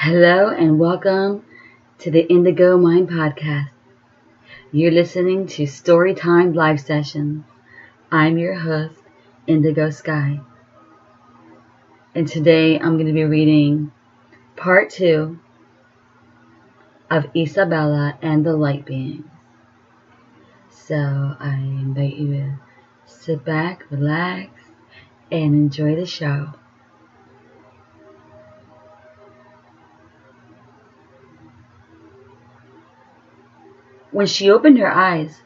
Hello and welcome to the Indigo Mind Podcast. You're listening to Storytime Live Sessions. I'm your host, Indigo Sky. And today I'm going to be reading Part 2 of Isabella and the Light Beings. So I invite you to sit back, relax, and enjoy the show. When she opened her eyes,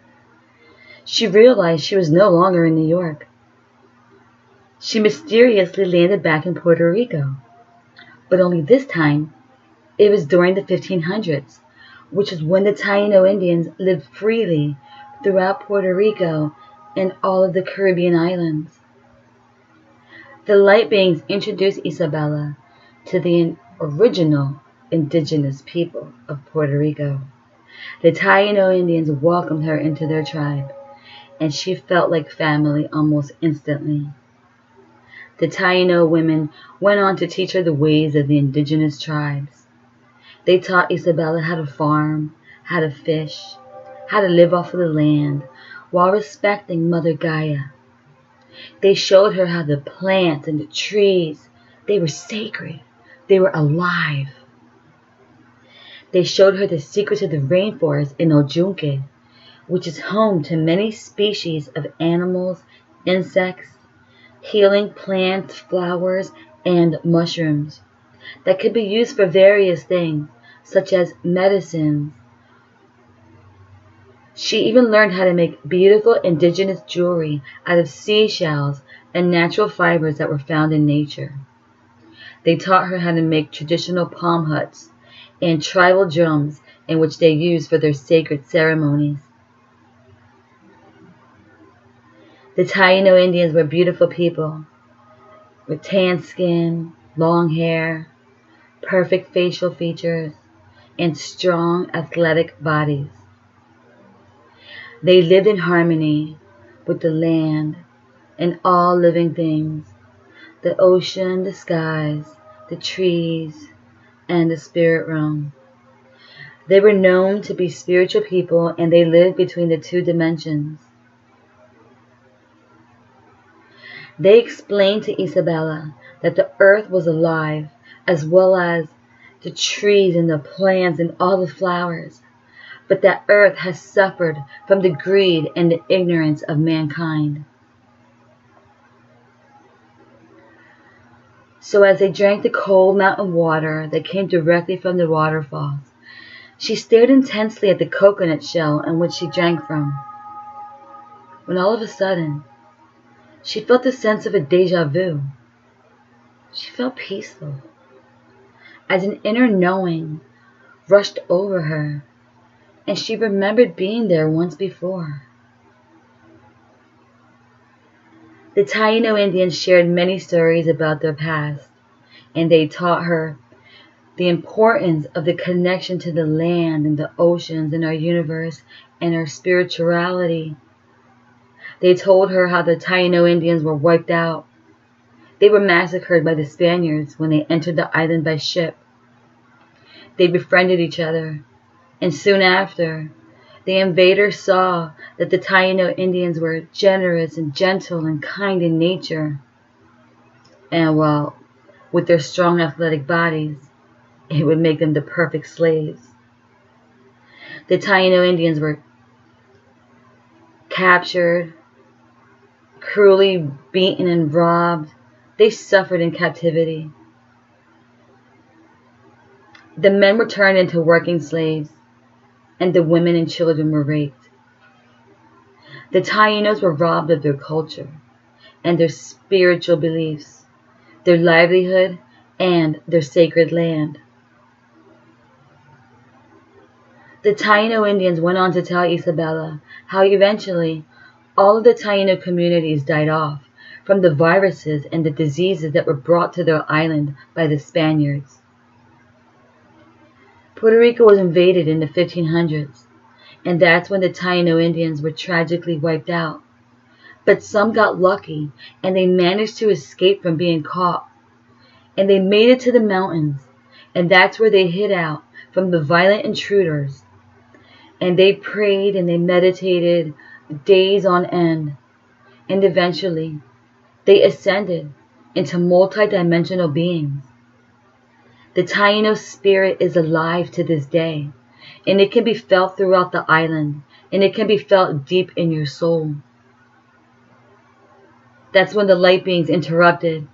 she realized she was no longer in New York. She mysteriously landed back in Puerto Rico, but only this time it was during the 1500s, which was when the Taino Indians lived freely throughout Puerto Rico and all of the Caribbean islands. The light beings introduced Isabella to the original indigenous people of Puerto Rico. The Taino Indians welcomed her into their tribe, and she felt like family almost instantly. The Taino women went on to teach her the ways of the indigenous tribes. They taught Isabella how to farm, how to fish, how to live off of the land, while respecting Mother Gaia. They showed her how the plants and the trees, they were sacred, they were alive. They showed her the secrets of the rainforest in Ojunque, which is home to many species of animals, insects, healing plants, flowers, and mushrooms that could be used for various things, such as medicines. She even learned how to make beautiful indigenous jewelry out of seashells and natural fibers that were found in nature. They taught her how to make traditional palm huts and tribal drums in which they used for their sacred ceremonies. The Taino Indians were beautiful people with tan skin, long hair, perfect facial features, and strong athletic bodies. They lived in harmony with the land and all living things, the ocean, the skies, the trees, and the spirit realm. They were known to be spiritual people, and they lived between the two dimensions. They explained to Isabella that the earth was alive, as well as the trees and the plants and all the flowers, but that earth has suffered from the greed and the ignorance of mankind. So as they drank the cold mountain water that came directly from the waterfalls, she stared intensely at the coconut shell in which she drank from, when all of a sudden, she felt a sense of a déjà vu. She felt peaceful, as an inner knowing rushed over her, and she remembered being there once before. The Taino Indians shared many stories about their past, and they taught her the importance of the connection to the land and the oceans and our universe and our spirituality. They told her how the Taino Indians were wiped out. They were massacred by the Spaniards when they entered the island by ship. They befriended each other, and soon after, the invaders saw that the Taino Indians were generous and gentle and kind in nature. And well, with their strong athletic bodies, it would make them the perfect slaves. The Taino Indians were captured, cruelly beaten and robbed. They suffered in captivity. The men were turned into working slaves, and the women and children were raped. The Tainos were robbed of their culture and their spiritual beliefs, their livelihood, and their sacred land. The Taino Indians went on to tell Isabella how eventually all of the Taino communities died off from the viruses and the diseases that were brought to their island by the Spaniards. Puerto Rico was invaded in the 1500s, and that's when the Taino Indians were tragically wiped out. But some got lucky, and they managed to escape from being caught, and they made it to the mountains, And that's where they hid out from the violent intruders. And they prayed and they meditated days on end. And eventually, they ascended into multidimensional beings. The Taino spirit is alive to this day, and it can be felt throughout the island, and it can be felt deep in your soul. That's when the light beings interrupted,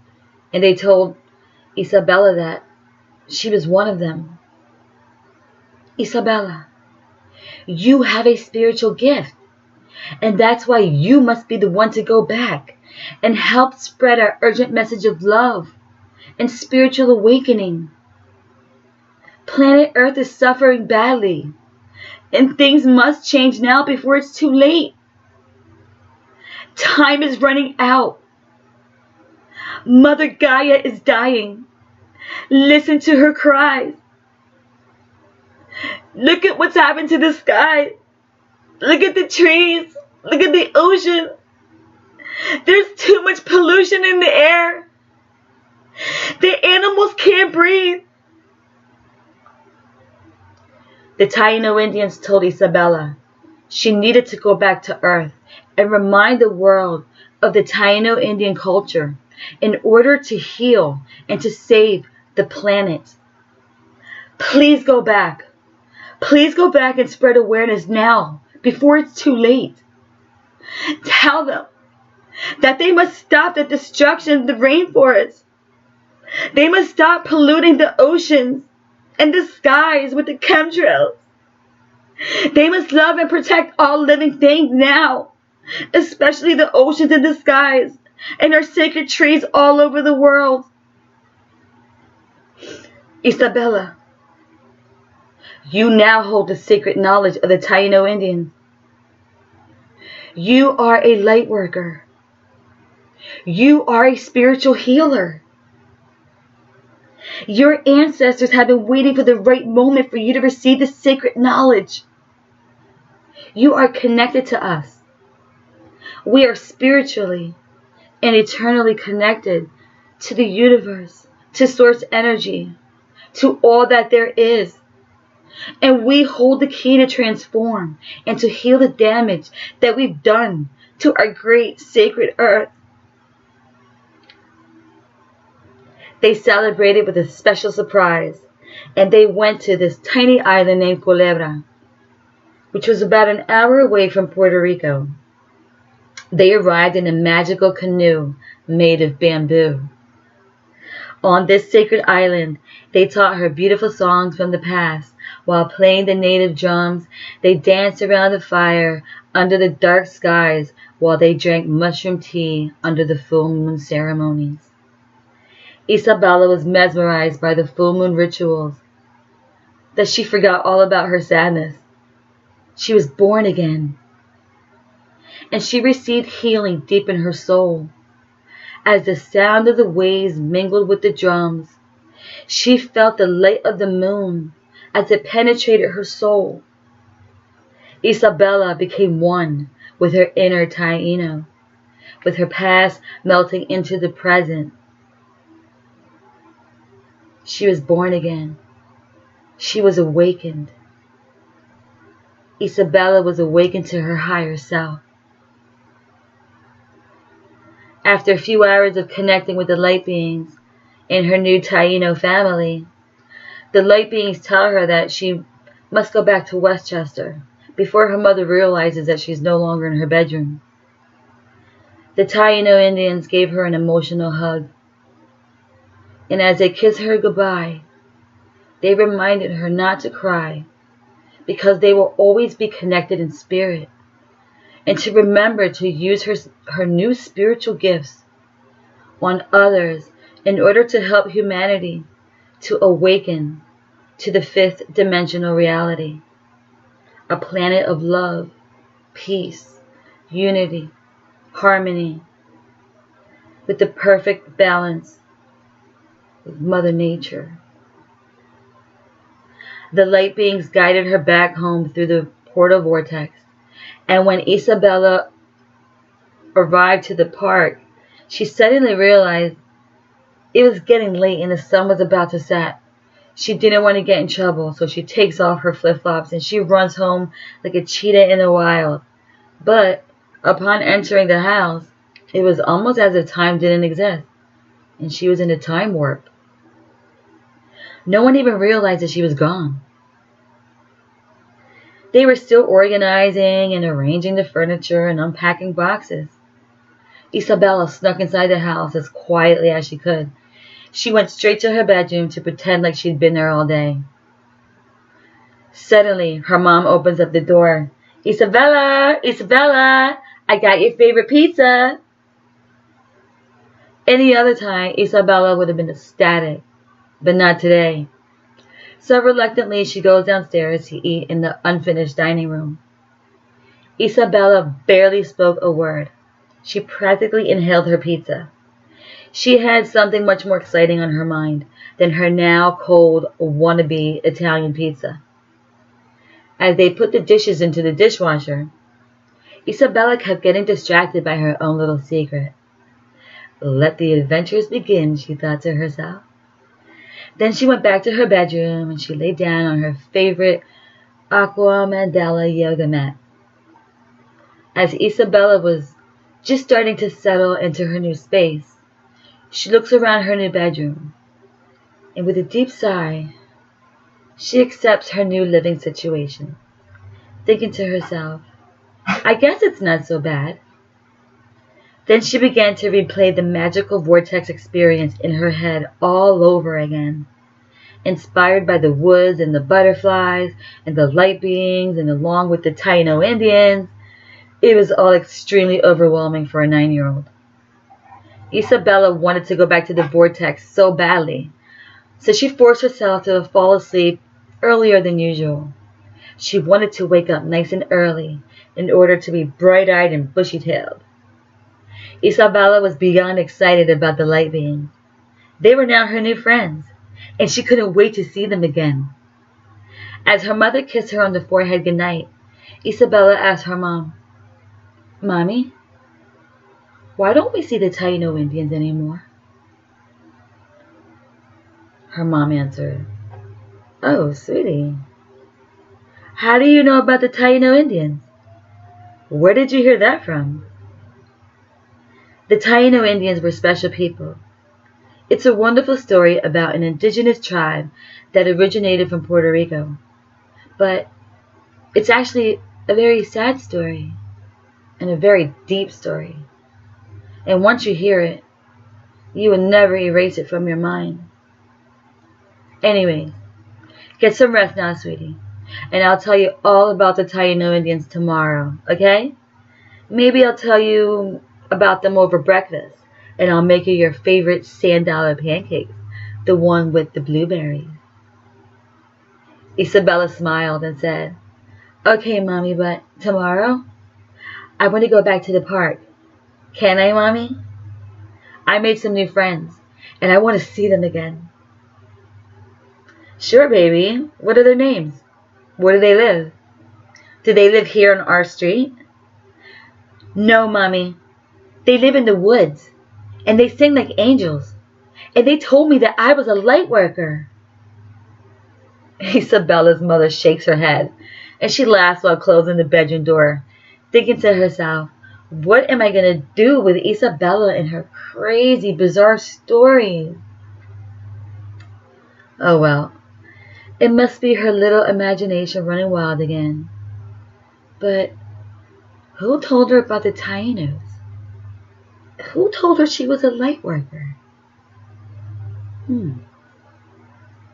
and they told Isabella that she was one of them. Isabella, you have a spiritual gift, and that's why you must be the one to go back and help spread our urgent message of love and spiritual awakening. Planet Earth is suffering badly, and things must change now before it's too late. Time is running out. Mother Gaia is dying. Listen to her cries. Look at what's happened to the sky. Look at the trees. Look at the ocean. There's too much pollution in the air. The animals can't breathe. The Taino Indians told Isabella she needed to go back to Earth and remind the world of the Taino Indian culture in order to heal and to save the planet. Please go back. Please go back and spread awareness now, before it's too late. Tell them that they must stop the destruction of the rainforest. They must stop polluting the oceans and the skies with the chemtrails. They must love and protect all living things now, especially the oceans and the skies and our sacred trees all over the world. Isabella, you now hold the sacred knowledge of the Taino Indians. You are a light worker. You are a spiritual healer. Your ancestors have been waiting for the right moment for you to receive the sacred knowledge. You are connected to us. We are spiritually and eternally connected to the universe, to source energy, to all that there is. And we hold the key to transform and to heal the damage that we've done to our great sacred earth. They celebrated with a special surprise, and they went to this tiny island named Culebra, which was about an hour away from Puerto Rico. They arrived in a magical canoe made of bamboo. On this sacred island, they taught her beautiful songs from the past. While playing the native drums, they danced around the fire under the dark skies while they drank mushroom tea under the full moon ceremonies. Isabella was mesmerized by the full moon rituals, that she forgot all about her sadness. She was born again, and she received healing deep in her soul. As the sound of the waves mingled with the drums, she felt the light of the moon as it penetrated her soul. Isabella became one with her inner Taino, with her past melting into the present. She was born again. She was awakened. Isabella was awakened to her higher self. After a few hours of connecting with the light beings in her new Taino family, the light beings tell her that she must go back to Westchester before her mother realizes that she's no longer in her bedroom. The Taino Indians gave her an emotional hug, and as they kissed her goodbye, they reminded her not to cry because they will always be connected in spirit, and to remember to use her new spiritual gifts on others in order to help humanity to awaken to the fifth dimensional reality, a planet of love, peace, unity, harmony, with the perfect balance with Mother Nature. The light beings guided her back home through the portal vortex, and when Isabella arrived to the park, she suddenly realized it was getting late and the sun was about to set. She didn't want to get in trouble, so she takes off her flip-flops and she runs home like a cheetah in the wild. But upon entering the house, it was almost as if time didn't exist, and she was in a time warp. No one even realized that she was gone. They were still organizing and arranging the furniture and unpacking boxes. Isabella snuck inside the house as quietly as she could. She went straight to her bedroom to pretend like she'd been there all day. Suddenly, her mom opens up the door. Isabella! Isabella! I got your favorite pizza! Any other time, Isabella would have been ecstatic, but not today. So reluctantly, she goes downstairs to eat in the unfinished dining room. Isabella barely spoke a word. She practically inhaled her pizza. She had something much more exciting on her mind than her now cold, wannabe Italian pizza. As they put the dishes into the dishwasher, Isabella kept getting distracted by her own little secret. Let the adventures begin, she thought to herself. Then she went back to her bedroom and she lay down on her favorite aqua mandala yoga mat. As Isabella was just starting to settle into her new space, she looks around her new bedroom, and with a deep sigh, she accepts her new living situation, thinking to herself, I guess it's not so bad. Then she began to replay the magical vortex experience in her head all over again, inspired by the woods and the butterflies and the light beings and along with the Taino Indians. It was all extremely overwhelming for a 9-year-old. Isabella wanted to go back to the vortex so badly, so she forced herself to fall asleep earlier than usual. She wanted to wake up nice and early in order to be bright-eyed and bushy-tailed. Isabella was beyond excited about the light beings. They were now her new friends, and she couldn't wait to see them again. As her mother kissed her on the forehead goodnight, Isabella asked her mom, Mommy, why don't we see the Taino Indians anymore? Her mom answered, Oh, sweetie, how do you know about the Taino Indians? Where did you hear that from? The Taino Indians were special people. It's a wonderful story about an indigenous tribe that originated from Puerto Rico. But it's actually a very sad story and a very deep story. And once you hear it, you will never erase it from your mind. Anyway, get some rest now, sweetie. And I'll tell you all about the Taino Indians tomorrow, okay? Maybe I'll tell you about them over breakfast, and I'll make you your favorite sand-dollar pancakes, the one with the blueberries. Isabella smiled and said, Okay, Mommy, but tomorrow, I want to go back to the park. Can I, Mommy? I made some new friends, and I want to see them again. Sure, baby. What are their names? Where do they live? Do they live here on our street? No, Mommy. They live in the woods, and they sing like angels, and they told me that I was a light worker. Isabella's mother shakes her head, and she laughs while closing the bedroom door, thinking to herself, what am I going to do with Isabella and her crazy, bizarre stories? Oh well, it must be her little imagination running wild again. But who told her about the Tainos? Who told her she was a light worker?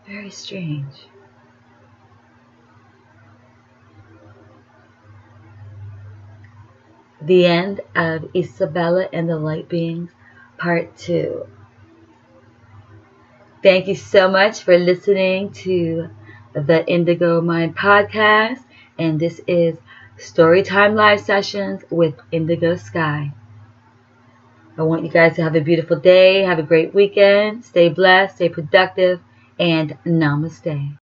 Very strange. The end of Isabella and the Light Beings, Part 2. Thank you so much for listening to the Indigo Mind podcast, and this is Storytime Live Sessions with Indigo Sky. I want you guys to have a beautiful day, have a great weekend, stay blessed, stay productive, and namaste.